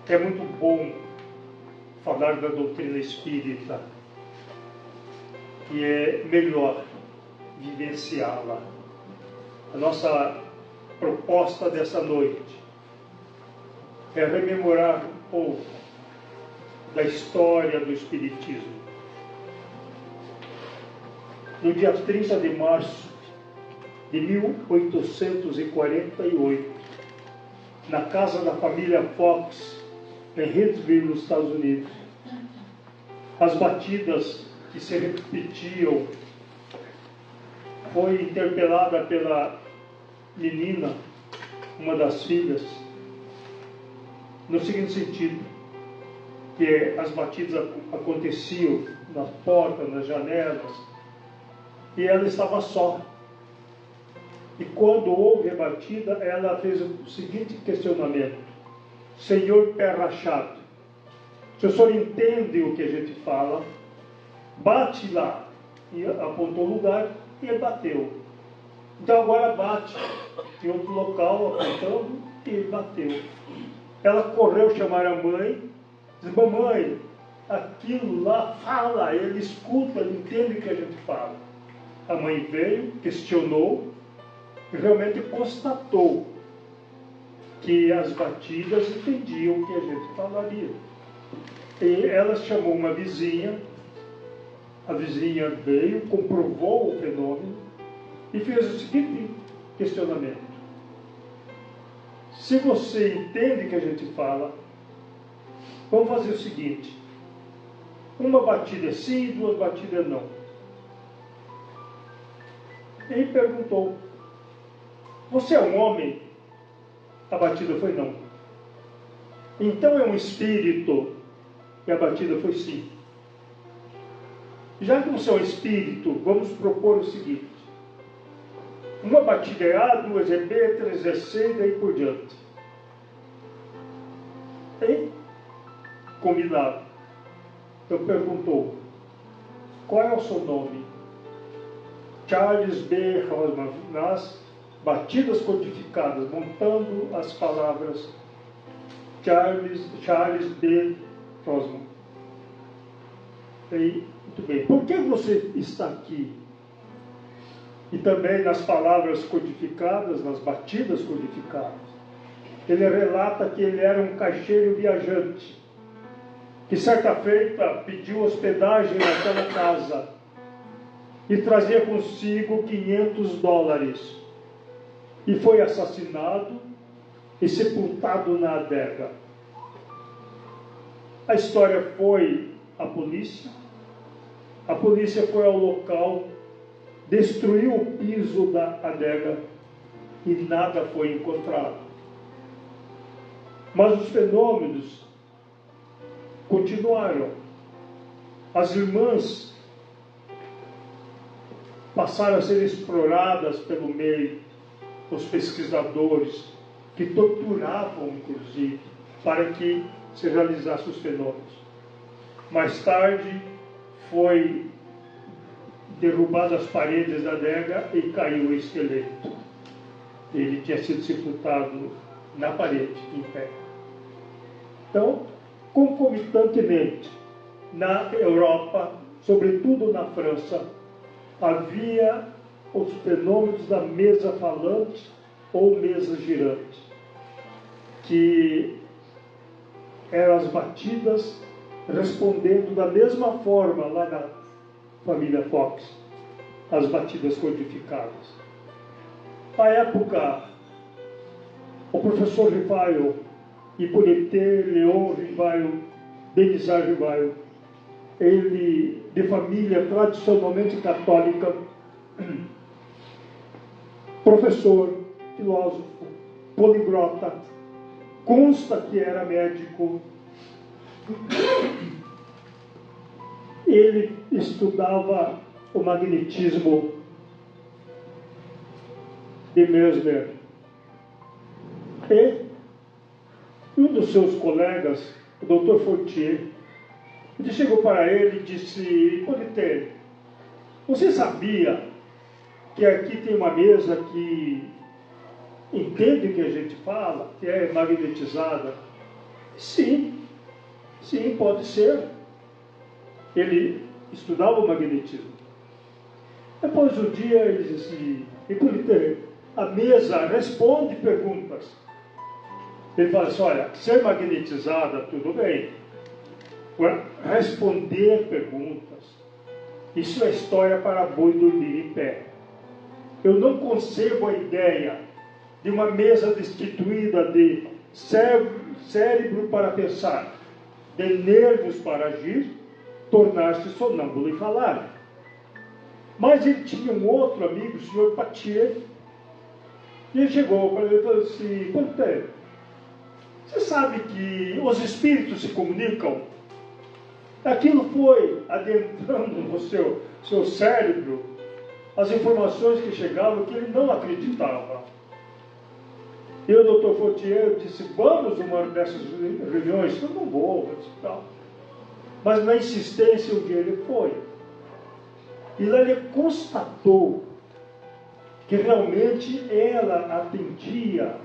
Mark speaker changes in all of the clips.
Speaker 1: É muito bom falar da doutrina espírita e é melhor vivenciá-la. A nossa proposta dessa noite é rememorar um pouco da história do Espiritismo. No dia 30 de março de 1848, na casa da família Fox, em Huntsville, nos Estados Unidos, as batidas que se repetiam foi interpelada pela menina, uma das filhas, no seguinte sentido, que as batidas aconteciam nas portas, nas janelas, e ela estava só. E quando houve a batida, ela fez o seguinte questionamento: Senhor pé rachado, se o senhor entende o que a gente fala, bate lá. E apontou o lugar e ele bateu. Então agora bate em outro local, apontando, e ele bateu. Ela correu chamar a mãe, disse: mamãe, aquilo lá fala, ele escuta, ele entende o que a gente fala. A mãe veio, questionou, e realmente constatou que as batidas entendiam o que a gente falaria. E ela chamou uma vizinha, a vizinha veio, comprovou o fenômeno e fez o seguinte questionamento: se você entende o que a gente fala, vamos fazer o seguinte, uma batida é sim e duas batidas é não. E perguntou: você é um homem? A batida foi não. Então é um espírito? E a batida foi sim. Já que você é um espírito, vamos propor o seguinte: uma batida é A, duas é B, três é C e daí por diante. E combinado. Então perguntou: qual é o seu nome? Charles B. Rosman, nas batidas codificadas, montando as palavras Charles B. Rosman. E, muito bem. Por que você está aqui? E também nas palavras codificadas, nas batidas codificadas, ele relata que ele era um caixeiro viajante, que certa feita pediu hospedagem naquela casa e trazia consigo $500 e foi assassinado e sepultado na adega. A história foi à polícia. A polícia foi ao local, destruiu o piso da adega e nada foi encontrado. Mas os fenômenos continuaram. As irmãs passaram a ser exploradas pelo meio, os pesquisadores, que torturavam, inclusive, para que se realizassem os fenômenos. Mais tarde, foi derrubado as paredes da adega e caiu o esqueleto. Ele tinha sido sepultado na parede, em pé. Então, concomitantemente, na Europa, sobretudo na França, havia os fenômenos da mesa falante ou mesa girante, que eram as batidas respondendo da mesma forma lá na família Fox, as batidas codificadas. À época, o professor Rivail, Hippolyte Léon Rivail, Denisard Rivail, ele, de família tradicionalmente católica, professor, filósofo, poliglota, consta que era médico. Ele estudava o magnetismo de Mesmer. E um dos seus colegas, o Dr. Fortier, chegou para ele e disse: Hippolyte, você sabia que aqui tem uma mesa que entende o que a gente fala, que é magnetizada? Sim, sim, pode ser. Ele estudava o magnetismo. Depois do dia, ele disse assim, e por ter a mesa responde perguntas. Ele fala assim, olha, ser magnetizada, tudo bem. Agora, responder perguntas, isso é história para boi dormir em pé. Eu não concebo a ideia de uma mesa destituída de cérebro para pensar, de nervos para agir, tornar-se sonâmbulo e falar. Mas ele tinha um outro amigo, o senhor Patier, e ele chegou para ele e falou assim, Ponte, você sabe que os espíritos se comunicam? Aquilo foi adentrando no seu cérebro as informações que chegavam que ele não acreditava. E o doutor Fortier disse, vamos uma dessas reuniões? Eu não vou, tal. Mas na insistência, um dia ele foi. E lá ele constatou que realmente ela atendia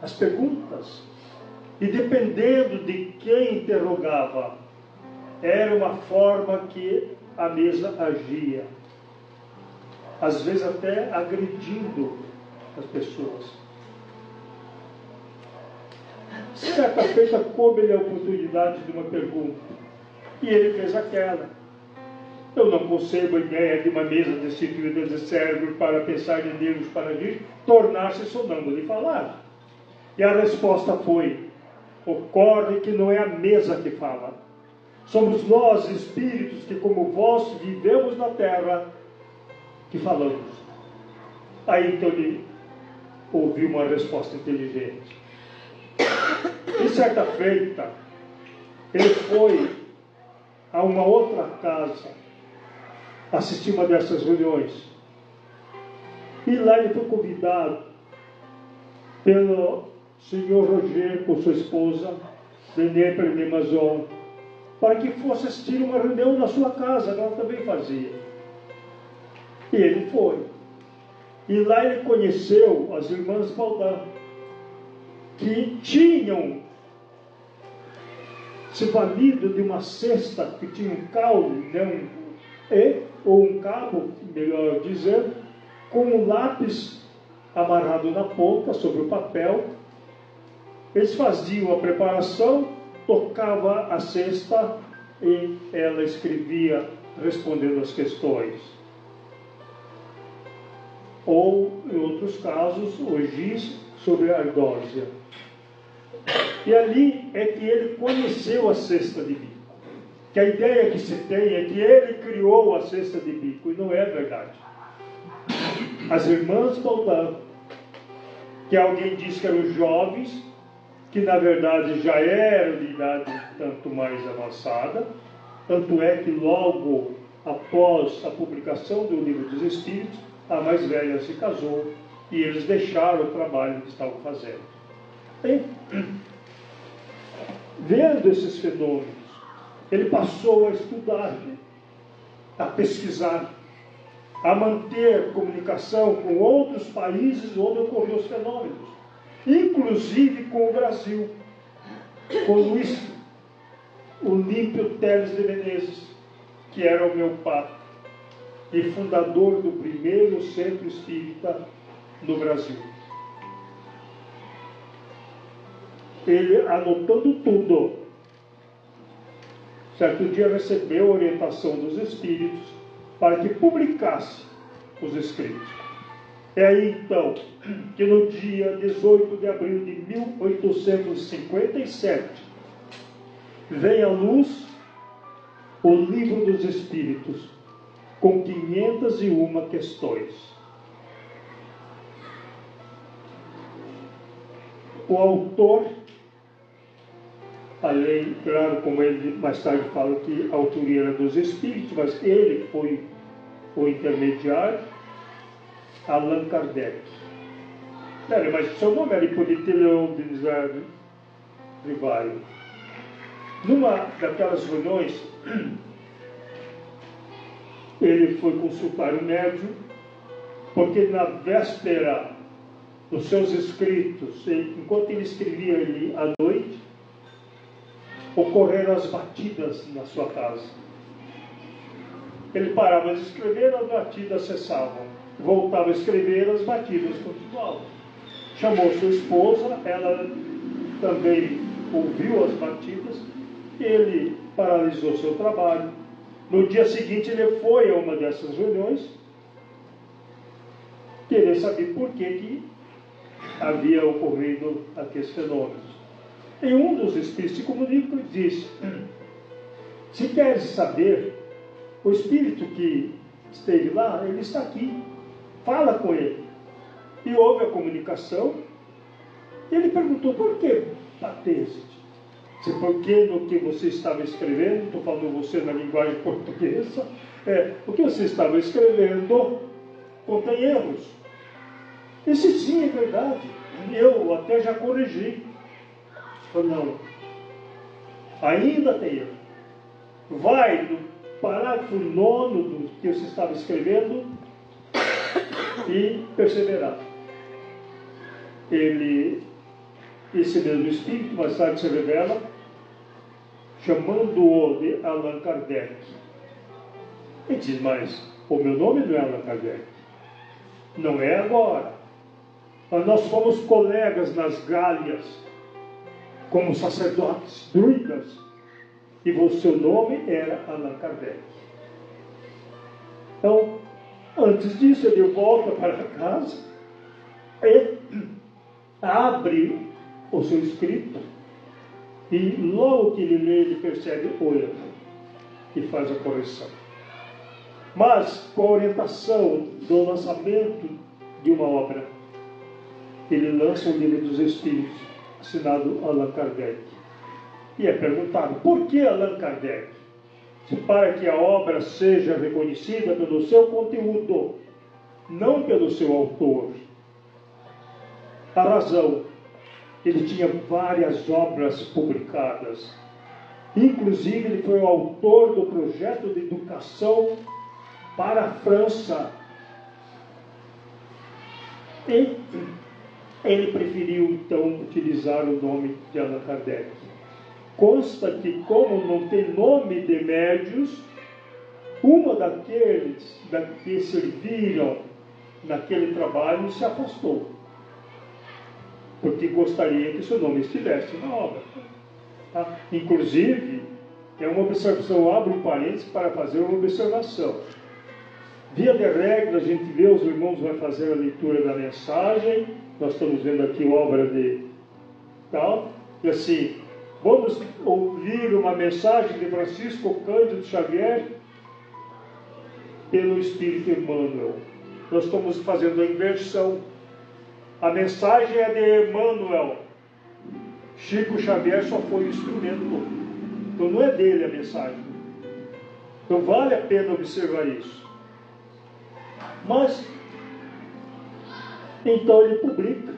Speaker 1: as perguntas. E dependendo de quem interrogava, era uma forma que a mesa agia. Às vezes até agredindo as pessoas. Certa feita, coube-lhe a oportunidade de uma pergunta. E ele fez aquela. Eu não concebo a ideia de uma mesa destituída de cérebro para pensar em nervos para agir, tornar-se sonâmbulo e falar. E a resposta foi, ocorre que não é a mesa que fala. Somos nós, espíritos, que como vós vivemos na terra, que falamos. Aí então ele ouviu uma resposta inteligente. E certa feita, ele foi a uma outra casa assistir uma dessas reuniões. E lá ele foi convidado pelo senhor Roger, com sua esposa, René Pernet-Mazon, para que fosse assistir uma reunião na sua casa, ela também fazia. E ele foi. E lá ele conheceu as irmãs Baudin, que tinham se valido de uma cesta que tinha um caule, né, ou um cabo, melhor dizer, com um lápis amarrado na ponta sobre o papel. Eles faziam a preparação, tocava a cesta e ela escrevia respondendo as questões. Ou, em outros casos, o giz sobre a ardósia. E ali é que ele conheceu a cesta de bico. Que a ideia que se tem é que ele criou a cesta de bico, e não é verdade. As irmãs Baudin, que alguém diz que eram jovens, que na verdade já eram de idade tanto mais avançada, tanto é que logo após a publicação do Livro dos Espíritos, a mais velha se casou e eles deixaram o trabalho que estavam fazendo. E, vendo esses fenômenos, ele passou a estudar, a pesquisar, a manter comunicação com outros países onde ocorriam os fenômenos, inclusive com o Brasil, com Luiz Olímpio Teles de Menezes, que era homeopata e fundador do primeiro centro espírita no Brasil. Ele, anotando tudo, certo dia recebeu a orientação dos espíritos para que publicasse os escritos. É aí então que no dia 18 de abril de 1857 vem à luz o Livro dos Espíritos, com 501 questões. O autor, além, claro, como ele mais tarde fala que a autoria era dos Espíritos, mas ele foi o intermediário, Allan Kardec. Pera, mas seu nome era Hipólito Leão de Rivaio. Numa daquelas reuniões, ele foi consultar o médium, porque na véspera dos seus escritos, enquanto ele escrevia ali à noite, ocorreram as batidas na sua casa. Ele parava de escrever, as batidas cessavam. Voltava a escrever, as batidas continuavam. Chamou sua esposa, ela também ouviu as batidas, ele paralisou seu trabalho. No dia seguinte ele foi a uma dessas reuniões, querer saber por que havia ocorrido aqueles fenômenos. E um dos espíritos se comunica e disse: se queres saber, o espírito que esteve lá, ele está aqui, fala com ele. E houve a comunicação. Ele perguntou: por que bateste? Por que no que você estava escrevendo, estou falando você na linguagem portuguesa, o que você estava escrevendo contém erros. Esse sim é verdade, eu até já corrigi. Falei: não, ainda tem erro. Vai no parágrafo 9 do que você estava escrevendo e perceberá. Esse mesmo espírito mais tarde se revela, chamando-o de Allan Kardec. Ele diz: mas o meu nome não é Allan Kardec, não é agora. Mas nós fomos colegas nas Gálias, como sacerdotes druidas, e o seu nome era Allan Kardec. Então, antes disso, ele volta para casa e abre o seu escrito, e logo que ele lê, ele percebe o erro e faz a correção. Mas, com a orientação do lançamento de uma obra, ele lança o Livro dos Espíritos, assinado Allan Kardec. E é perguntado: por que Allan Kardec? Para que a obra seja reconhecida pelo seu conteúdo, não pelo seu autor. A razão: ele tinha várias obras publicadas. Inclusive, ele foi o autor do projeto de educação para a França. E ele preferiu, então, utilizar o nome de Allan Kardec. Consta que, como não tem nome de médios, uma daqueles que serviram naquele trabalho se afastou, porque gostaria que seu nome estivesse na obra. Tá? Inclusive, é uma observação, abro um parênteses para fazer uma observação. Via de regra, a gente vê, os irmãos vão fazer a leitura da mensagem, nós estamos vendo aqui obra de tal, e assim, vamos ouvir uma mensagem de Francisco Cândido Xavier pelo Espírito Emmanuel. Nós estamos fazendo a inversão. A mensagem é de Emmanuel. Chico Xavier só foi o instrumento. Então não é dele a mensagem. Então vale a pena observar isso. Mas, então ele publica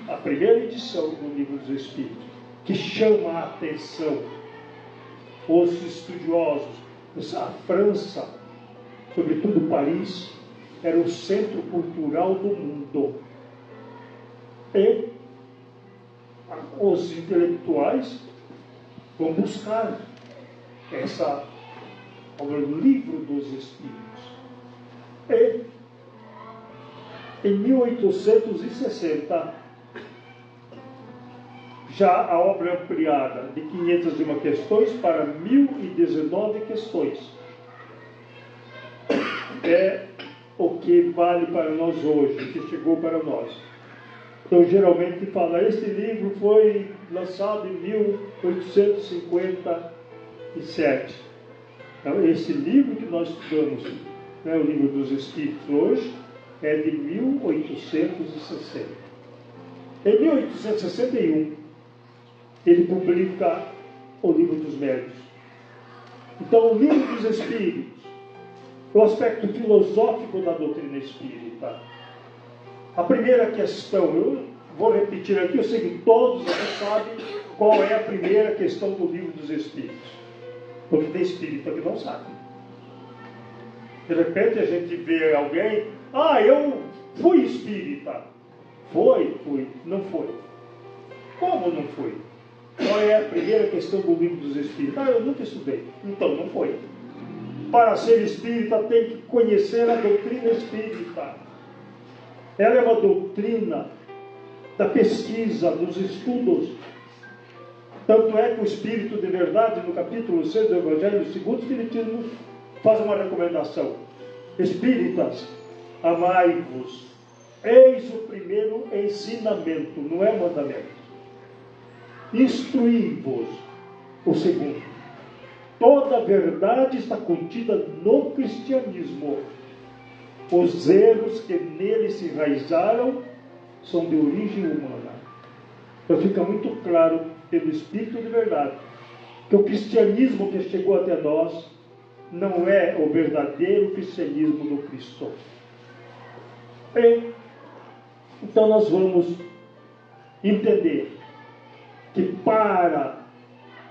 Speaker 1: a primeira edição do Livro dos Espíritos, que chama a atenção os estudiosos. A França, sobretudo Paris, era o centro cultural do mundo. E os intelectuais vão buscar essa obra do Livro dos Espíritos. E em 1860, já a obra ampliada de 501 questões para 1019 questões. É o que vale para nós hoje, o que chegou para nós. Então, geralmente fala, este livro foi lançado em 1857. Então, esse livro que nós estudamos, o Livro dos Espíritos hoje, é de 1860. Em 1861, ele publica o Livro dos Médiuns. Então, o Livro dos Espíritos, o aspecto filosófico da doutrina espírita. A primeira questão, eu vou repetir aqui, eu sei que todos já sabem qual é a primeira questão do Livro dos Espíritos. Porque tem espírita que não sabe. De repente a gente vê alguém, eu fui espírita. Foi, não foi. Como não foi? Qual é a primeira questão do livro dos Espíritos? Eu nunca estudei. Então, não foi. Para ser espírita, tem que conhecer a doutrina espírita. Ela é uma doutrina da pesquisa, dos estudos. Tanto é que o Espírito de Verdade, no capítulo 6 do Evangelho segundo o Espiritismo, faz uma recomendação. Espíritas, amai-vos. Eis o primeiro ensinamento, não é mandamento. Instruí-vos, o segundo. Toda a verdade está contida no cristianismo. Os erros que nele se enraizaram são de origem humana. Então fica muito claro pelo Espírito de Verdade que o cristianismo que chegou até nós não é o verdadeiro cristianismo do Cristo. Então nós vamos entender que para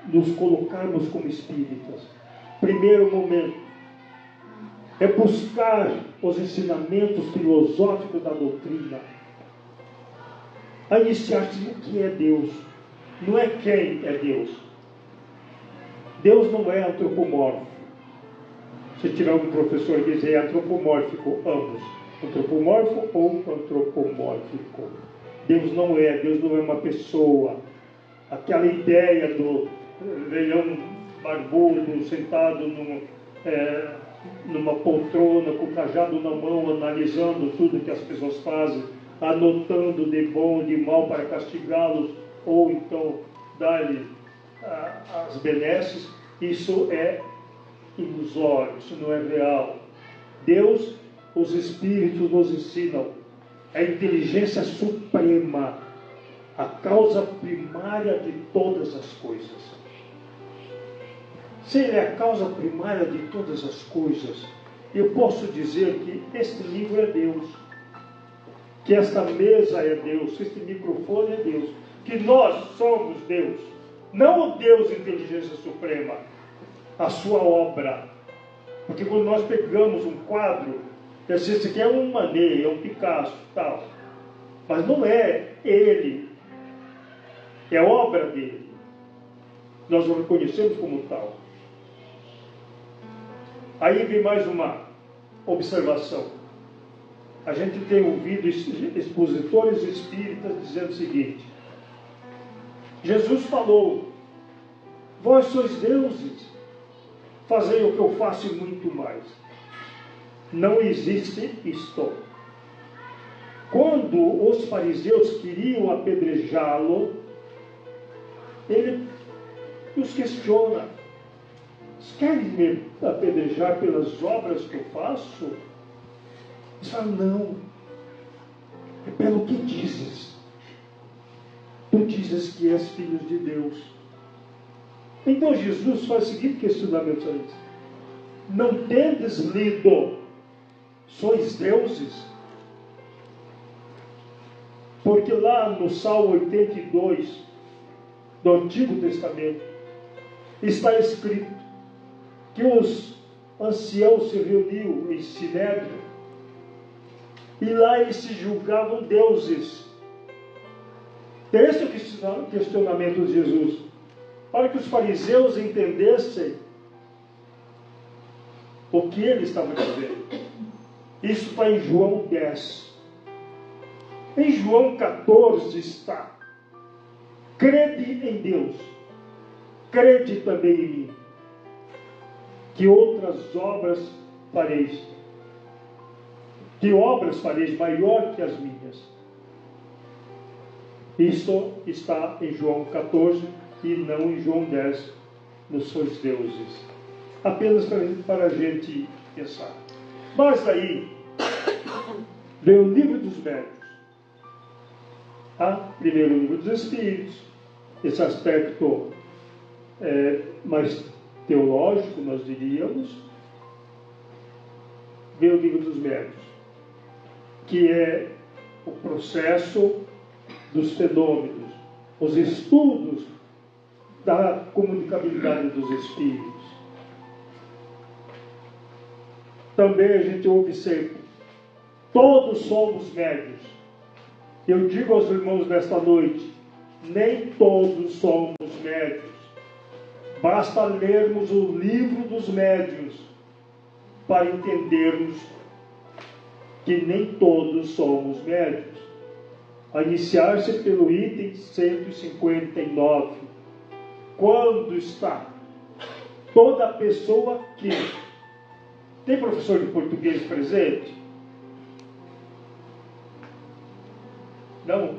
Speaker 1: nos colocarmos como espíritas, primeiro momento é buscar os ensinamentos filosóficos da doutrina, a iniciar-se no que é Deus. Não é quem é Deus. Deus não é antropomórfico. Se tiver algum professor que dizer antropomórfico, ambos. Antropomórfico ou antropomórfico. Deus não é uma pessoa. Aquela ideia do leão barbudo sentado numa poltrona com o cajado na mão, analisando tudo que as pessoas fazem, anotando de bom e de mal para castigá-los, ou então dar-lhe as benesses, isso é ilusório, isso não é real. Deus, os Espíritos nos ensinam a inteligência suprema, a causa primária de todas as coisas. Se Ele é a causa primária de todas as coisas, eu posso dizer que este livro é Deus, que esta mesa é Deus, que este microfone é Deus, que nós somos Deus, não o Deus inteligência suprema, a sua obra. Porque quando nós pegamos um quadro, esse aqui é um Manet, é um Picasso, tal, mas não é ele, é obra dele. Nós o reconhecemos como tal. Aí vem mais uma observação. A gente tem ouvido expositores espíritas dizendo o seguinte: Jesus falou, vós sois deuses, fazei o que eu faço e muito mais. Não existe isto. Quando os fariseus queriam apedrejá-lo, ele os questiona: vocês querem me apedrejar pelas obras que eu faço? Eles falam: não, é pelo que dizes. Tu dizes que és filho de Deus. Então Jesus faz o seguinte questionamento a eles: não tendes lido, sois deuses? Porque lá no Salmo 82 do Antigo Testamento está escrito que os anciãos se reuniam em Sinédrio e lá eles se julgavam deuses. Esse é o questionamento de Jesus, para que os fariseus entendessem o que ele estava dizendo. Isso está em João 10. Em João 14 está: crede em Deus, crede também em mim, que outras obras fareis. Que obras fareis maior que as minhas? Isso está em João 14 e não em João 10, nos sois deuses. Apenas para a gente pensar. Mas aí vem o livro dos médiuns. Primeiro o livro dos Espíritos, esse aspecto mais teológico, nós diríamos. Vem o livro dos médiuns, que é o processo dos fenômenos, os estudos da comunicabilidade dos espíritos. Também a gente ouve sempre: todos somos médiuns. Eu digo aos irmãos nesta noite: nem todos somos médios. Basta lermos o livro dos médios para entendermos que nem todos somos médios. A iniciar-se pelo item 159. Quando está toda pessoa que... Tem professor de português presente? Não?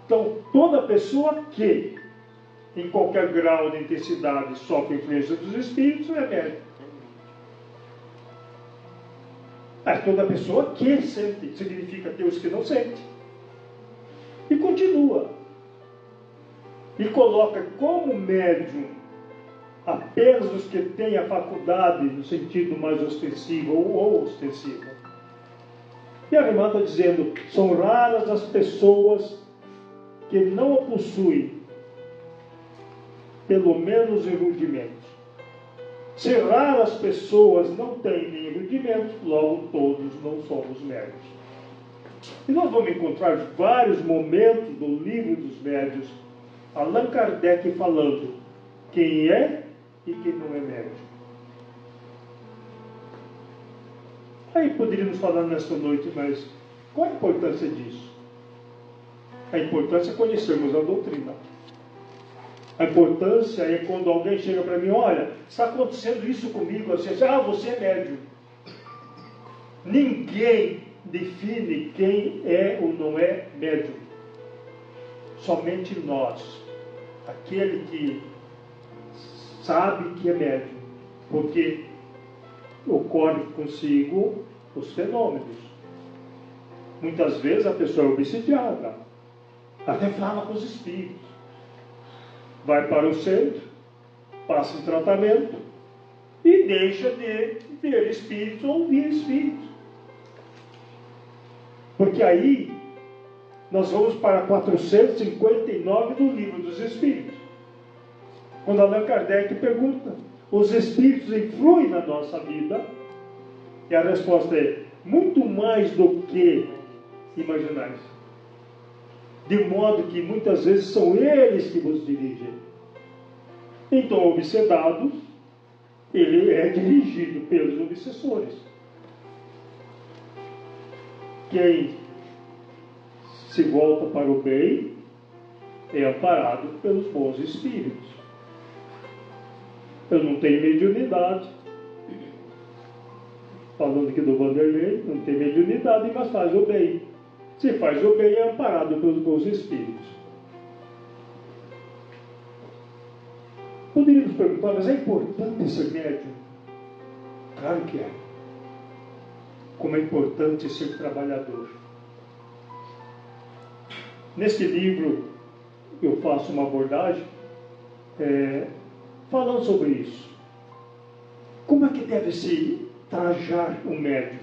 Speaker 1: Então, toda pessoa que, em qualquer grau de intensidade, sofre influência dos espíritos, é médium. Mas toda pessoa que sente, significa ter os que não sentem. E continua. E coloca como médium apenas os que têm a faculdade, no sentido mais ostensivo ou ostensivo. E a irmã está dizendo, são raras as pessoas que não a possuem, pelo menos em rudimentos. Se raras pessoas não têm nem rudimentos, logo todos não somos médios. E nós vamos encontrar vários momentos do livro dos médios, Allan Kardec falando quem é e quem não é médium. Aí poderíamos falar nesta noite, mas qual a importância disso? A importância é conhecermos a doutrina. A importância é quando alguém chega para mim, olha, está acontecendo isso comigo, você é médium. Ninguém define quem é ou não é médium. Somente nós. Aquele que sabe que é médium. Porque ocorre consigo os fenômenos. Muitas vezes a pessoa é obsidiada. Até fala com os espíritos. Vai para o centro, passa um tratamento e deixa de ver espíritos ou ouvir espíritos. Porque aí nós vamos para 459 do Livro dos Espíritos. Quando Allan Kardec pergunta, os espíritos influem na nossa vida? E a resposta é, muito mais do que imaginais. De modo que muitas vezes são eles que vos dirigem. Então, o obsedado, ele é dirigido pelos obsessores. Quem se volta para o bem é amparado pelos bons espíritos. Eu não tenho mediunidade. Falando aqui do Vanderlei, não tem mediunidade, mas faz o bem. Se faz o bem, é amparado pelos bons espíritos. Poderíamos perguntar, mas é importante ser médium? Claro que é. Como é importante ser trabalhador. Neste livro, eu faço uma abordagem falando sobre isso. Como é que deve se trajar um médium?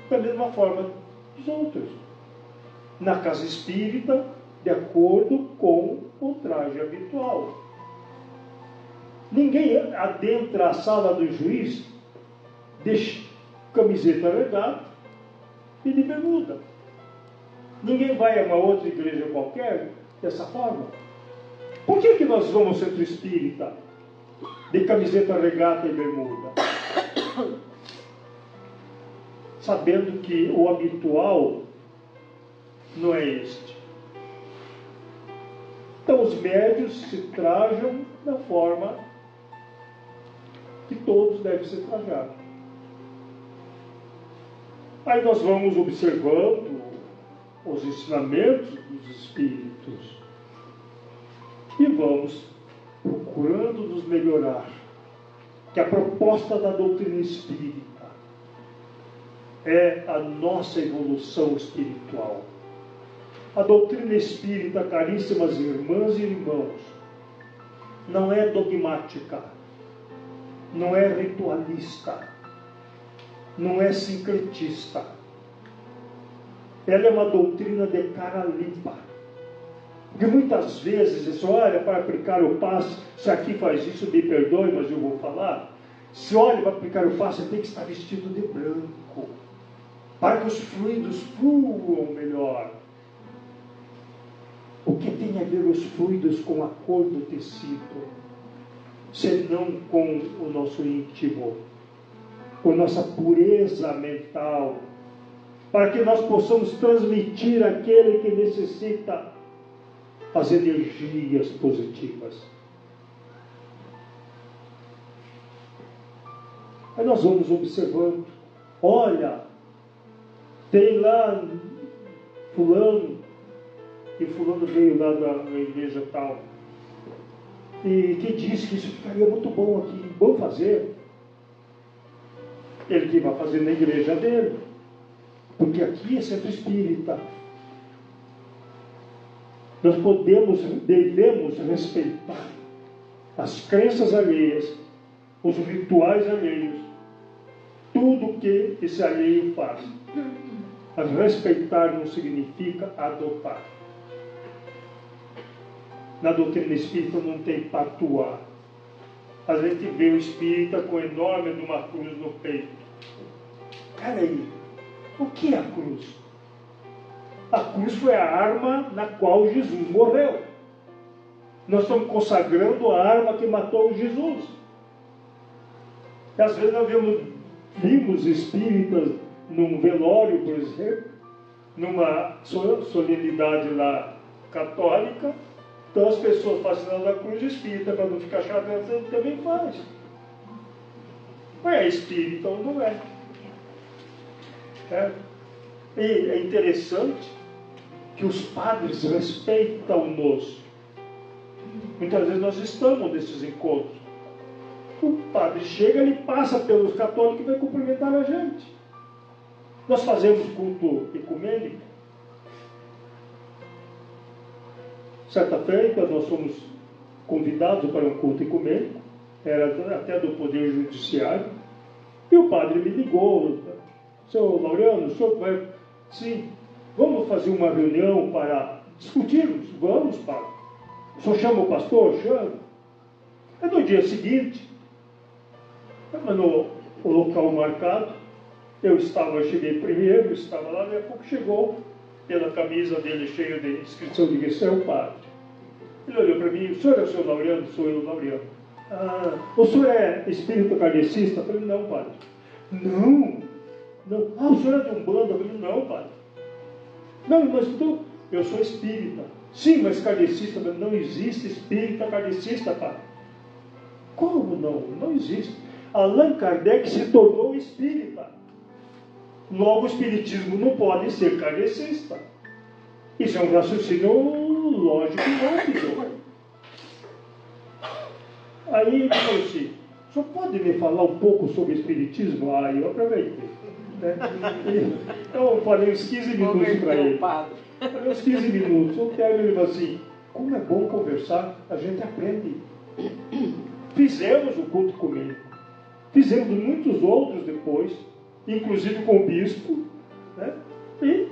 Speaker 1: Da mesma forma dos outros. Na casa espírita, de acordo com o traje habitual. Ninguém adentra a sala do juiz de camiseta regata e de bermuda. Ninguém vai a uma outra igreja qualquer dessa forma. Por que nós vamos ao centro espírita de camiseta regata e bermuda? Sabendo que o habitual não é este. Então os médios se trajam da forma que todos devem se trajar. Aí nós vamos observando os ensinamentos dos espíritos e vamos procurando nos melhorar. Que a proposta da doutrina espírita é a nossa evolução espiritual. A doutrina espírita, caríssimas irmãs e irmãos, não é dogmática, não é ritualista, não é sincretista. Ela é uma doutrina de cara limpa. Porque muitas vezes, você olha para aplicar o passe, se aqui faz isso, me perdoe, mas eu vou falar. Se olha para aplicar o passe, você tem que estar vestido de branco, para que os fluidos fluam melhor. O que tem tem a ver os fluidos com a cor do tecido, senão com o nosso íntimo, com nossa pureza mental, para que nós possamos transmitir àquele que necessita as energias positivas. Aí nós vamos observando, olha, tem lá fulano, e fulano veio lá da igreja tal, e que disse que isso ficaria muito bom aqui, vamos fazer. Ele que vai fazer na igreja dele, porque aqui é centro espírita. Nós devemos respeitar as crenças alheias, os rituais alheios, tudo que esse alheio faz. Mas respeitar não significa adotar. Na doutrina espírita não tem patuá. A gente vê o espírita com enorme de uma cruz no peito. Peraí, o que é a cruz? A cruz foi a arma na qual Jesus morreu. Nós estamos consagrando a arma que matou Jesus. E às vezes nós vimos espíritas num velório, por exemplo, numa solenidade lá católica. Então as pessoas fazem sinal da cruz espírita, para não ficar chato, a gente também faz. Mas é espírita ou não é? E é interessante que os padres respeitam-nos. Muitas vezes nós estamos nesses encontros. O padre chega, ele passa pelos católicos e vai cumprimentar a gente. Nós fazemos culto ecumênico. Certa feita, nós fomos convidados para um culto ecumênico, era até do Poder Judiciário, e o padre me ligou: seu Laureano, o senhor vai... Sim, vamos fazer uma reunião para discutirmos? Vamos, padre. O senhor chama o pastor? Chama. É no dia seguinte, no local marcado, eu cheguei primeiro, estava lá, daqui a pouco chegou, pela camisa dele cheia de inscrição de que é o padre. Ele olhou para mim: o senhor é o seu Laureano? Sou eu, Laureano. Ah, o senhor é espírito kardecista? Eu falei: não, padre. Não. Ah, o senhor é de Umbanda? Eu falei: não, padre. Não, mas então, eu sou espírita. Sim, mas kardecista? Mas não existe espírita kardecista, padre. Como não? Não existe. Allan Kardec se tornou espírita. Logo, o espiritismo não pode ser kardecista. Isso é um raciocínio lógico e rápido. Aí ele falou assim: o senhor pode me falar um pouco sobre espiritismo? Ah, eu aproveitei. Né? Então eu falei uns 15 minutos para ele. Falei uns 15 minutos. O término ele falou assim: como é bom conversar, a gente aprende. Fizemos o culto comigo. Fizemos muitos outros depois, inclusive com o bispo, né? E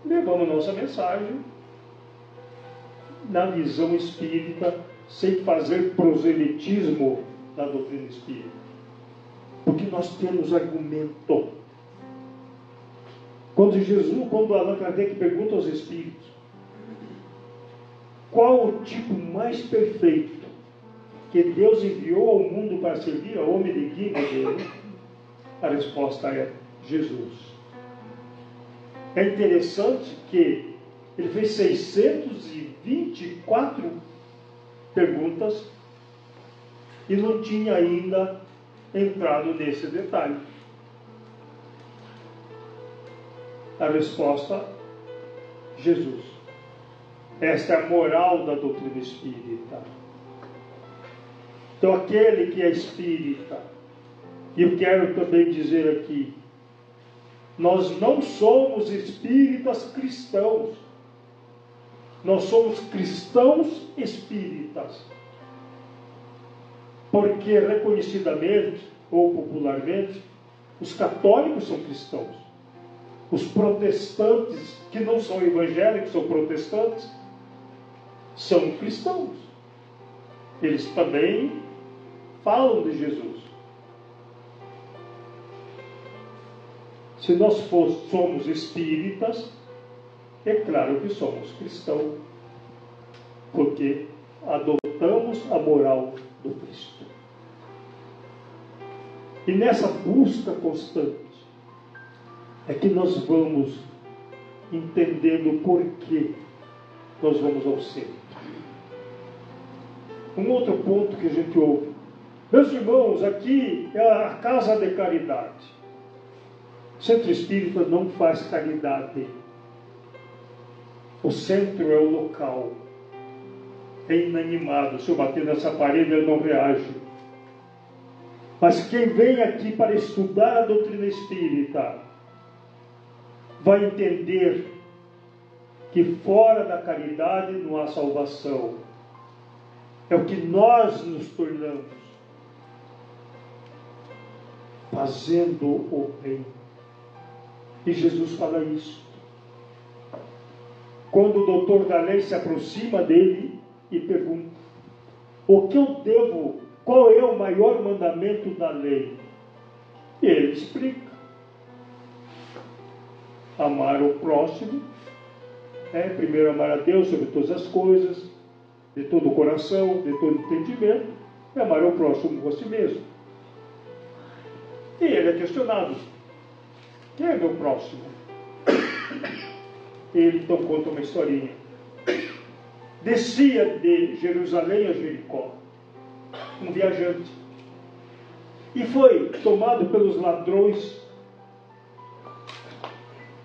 Speaker 1: levamos nossa mensagem na visão espírita, sem fazer proselitismo da doutrina espírita. Porque nós temos argumento. Quando Allan Kardec pergunta aos espíritos qual o tipo mais perfeito que Deus enviou ao mundo para servir ao homem digno dele, a resposta é Jesus. É interessante que ele fez 624 perguntas e não tinha ainda entrado nesse detalhe. A resposta: Jesus. Esta é a moral da doutrina espírita. Então, aquele que é espírita, e eu quero também dizer aqui, nós não somos espíritas cristãos. Nós somos cristãos espíritas. Porque, reconhecidamente, ou popularmente, os católicos são cristãos. Os protestantes, que não são evangélicos, são protestantes, são cristãos. Eles também falam de Jesus. Se nós somos espíritas, é claro que somos cristãos. porque adotamos a moral do Cristo. E nessa busca constante é que nós vamos entendendo por que nós vamos ao centro. Um outro ponto que a gente ouve: meus irmãos, aqui é a casa de caridade. O centro espírita não faz caridade. O centro é o local. É inanimado. Se eu bater nessa parede, ele não reage. Mas quem vem aqui para estudar a doutrina espírita vai entender que fora da caridade não há salvação. É o que nós nos tornamos, fazendo o bem. E Jesus fala isso. Quando o doutor da lei se aproxima dele e pergunta: o que eu devo, qual é o maior mandamento da lei? E ele explica: amar o próximo, primeiro amar a Deus sobre todas as coisas, de todo o coração, de todo o entendimento, e amar o próximo como a si mesmo. E ele é questionado: quem é meu próximo? Ele então conta uma historinha. Descia de Jerusalém a Jericó um viajante e foi tomado pelos ladrões.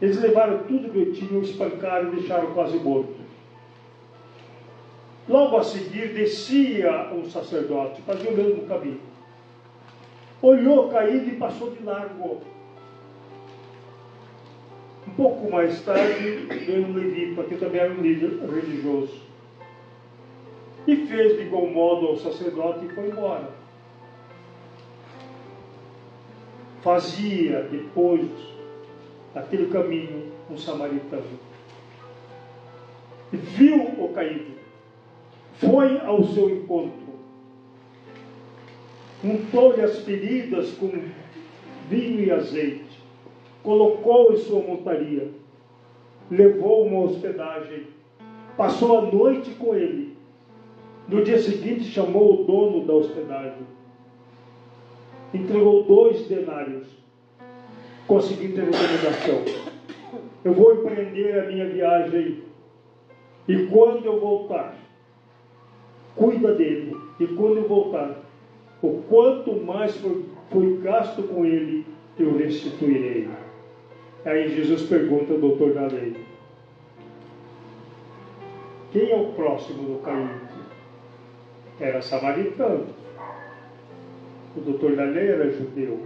Speaker 1: Eles levaram tudo que eu tinha, espancaram e deixaram quase morto. Logo a seguir descia um sacerdote, fazia o mesmo caminho. Olhou caído e passou de largo. Um pouco mais tarde veio um levita, que também era um líder religioso, e fez de igual modo ao sacerdote e foi embora. Fazia depois aquele caminho um samaritano. Viu o caído, foi ao seu encontro, untou-lhe as feridas com vinho e azeite, colocou em sua montaria, levou uma hospedagem, passou a noite com ele. No dia seguinte chamou o dono da hospedagem, entregou 2 denários com a seguinte recomendação: eu vou empreender a minha viagem e quando eu voltar, cuida dele, e quando eu voltar, o quanto mais foi gasto com ele, eu restituirei. Aí Jesus pergunta ao doutor da lei: quem é o próximo do caído? Era samaritano. O doutor da lei era judeu.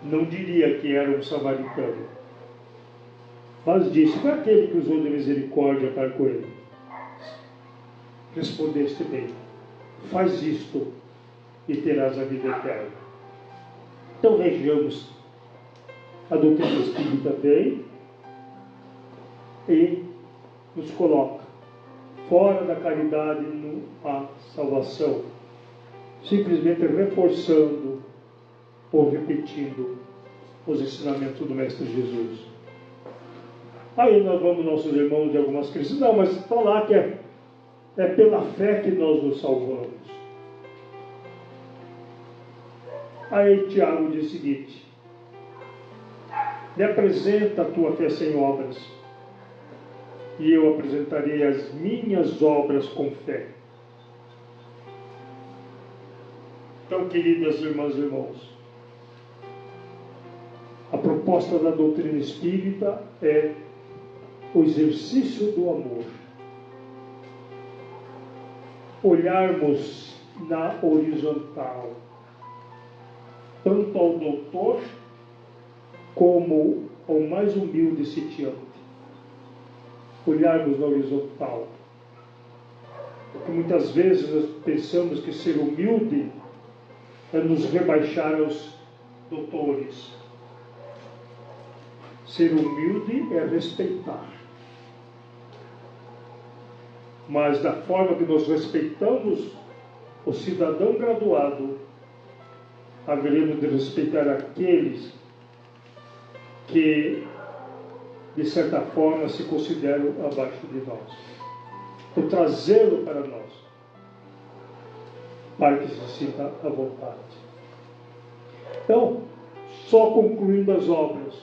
Speaker 1: Não diria que era um samaritano, mas disse: foi aquele que usou de misericórdia para com ele. Respondeste bem, faz isto e terás a vida eterna. Então vejamos, a doutrina espírita vem e nos coloca: fora da caridade não há salvação. Simplesmente reforçando ou repetindo os ensinamentos do Mestre Jesus. Aí nós vamos, nossos irmãos de algumas crises: não, mas está lá que é pela fé que nós nos salvamos. Aí Tiago diz o seguinte: me apresenta a tua fé sem obras, e eu apresentarei as minhas obras com fé. Então, queridas irmãs e irmãos, a proposta da doutrina espírita é o exercício do amor. Olharmos na horizontal, tanto ao doutor como ao mais humilde sitiante. Olharmos na horizontal. Porque muitas vezes nós pensamos que ser humilde é nos rebaixar aos doutores. Ser humilde é respeitar. Mas da forma que nós respeitamos o cidadão graduado, haveremos de respeitar aqueles que, de certa forma, se consideram abaixo de nós. o trazê-lo para nós, para que se sinta à vontade. Então, só concluindo as obras,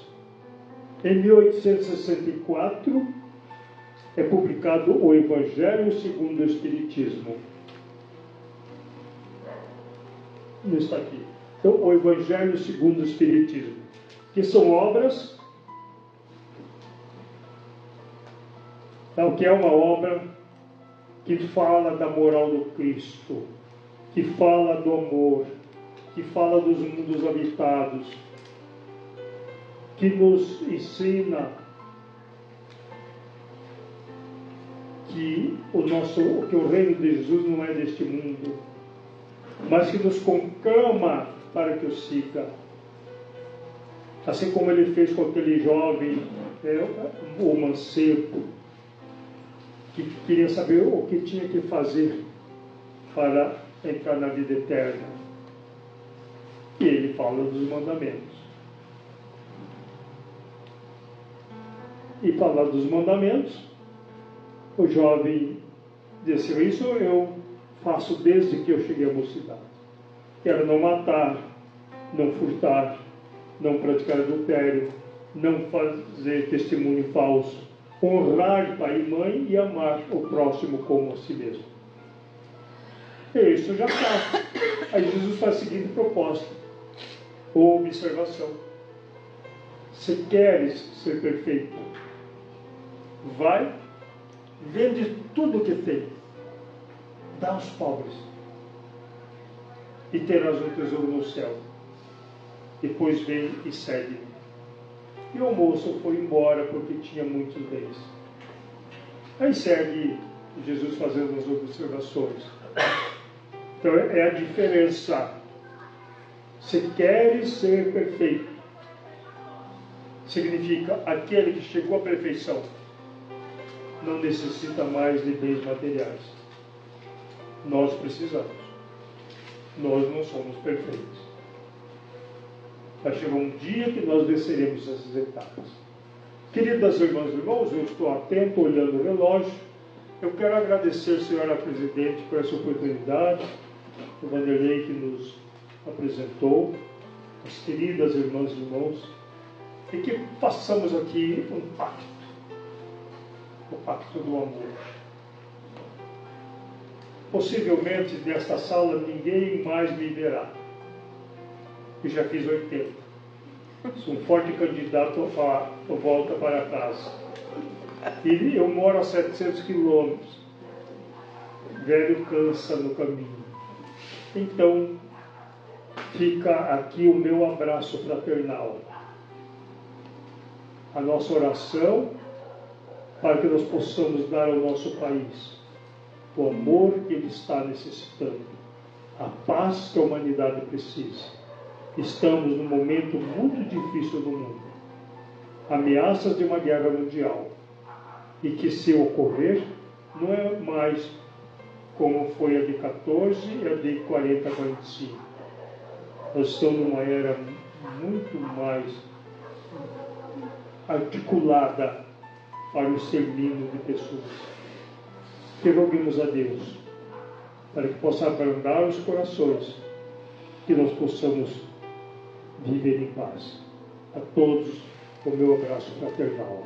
Speaker 1: em 1864 é publicado o Evangelho segundo o Espiritismo. Não está aqui. Então, o Evangelho segundo o Espiritismo, que são obras, então, que é uma obra que fala da moral do Cristo, que fala do amor, que fala dos mundos habitados, que nos ensina que o reino de Jesus não é deste mundo, mas que nos conclama para que o siga. Assim como ele fez com aquele jovem, o mancebo, que queria saber o que tinha que fazer para entrar na vida eterna. E ele fala dos mandamentos. E falar dos mandamentos, o jovem disse: isso eu faço desde que eu cheguei à mocidade. Quero não matar, não furtar, não praticar adultério, não fazer testemunho falso, honrar pai e mãe e amar o próximo como a si mesmo. Isso já está. Aí Jesus faz a seguinte proposta, ou observação: se queres ser perfeito, vai, vende tudo o que tem, dá aos pobres, e terás um tesouro no céu. Depois vem e segue-me. E o moço foi embora porque tinha muitos bens. Aí segue Jesus fazendo as observações. Então é a diferença. Se queres ser perfeito, significa aquele que chegou à perfeição não necessita mais de bens materiais. Nós precisamos. Nós não somos perfeitos. Vai chegar um dia que nós venceremos essas etapas. Queridas irmãs e irmãos, eu estou atento, olhando o relógio. Eu quero agradecer, senhora presidente, por essa oportunidade, o Vanderlei que nos apresentou, as queridas irmãs e irmãos, e que façamos aqui um pacto, o pacto do amor. Possivelmente desta sala ninguém mais me verá. Eu já fiz 80. Sou um forte candidato a volta para casa. E eu moro a 700 quilômetros. Velho cansa no caminho. Então, fica aqui o meu abraço fraternal. A nossa oração para que nós possamos dar ao nosso país o amor que ele está necessitando, a paz que a humanidade precisa. Estamos num momento muito difícil no mundo. Ameaças de uma guerra mundial. E que, se ocorrer, não é mais como foi a de 14 e a de 40 a 45. Nós estamos numa era muito mais articulada para o extermínio de pessoas. Que roguemos a Deus para que possa abrandar os corações, que nós possamos viver em paz. A todos, o meu abraço fraternal.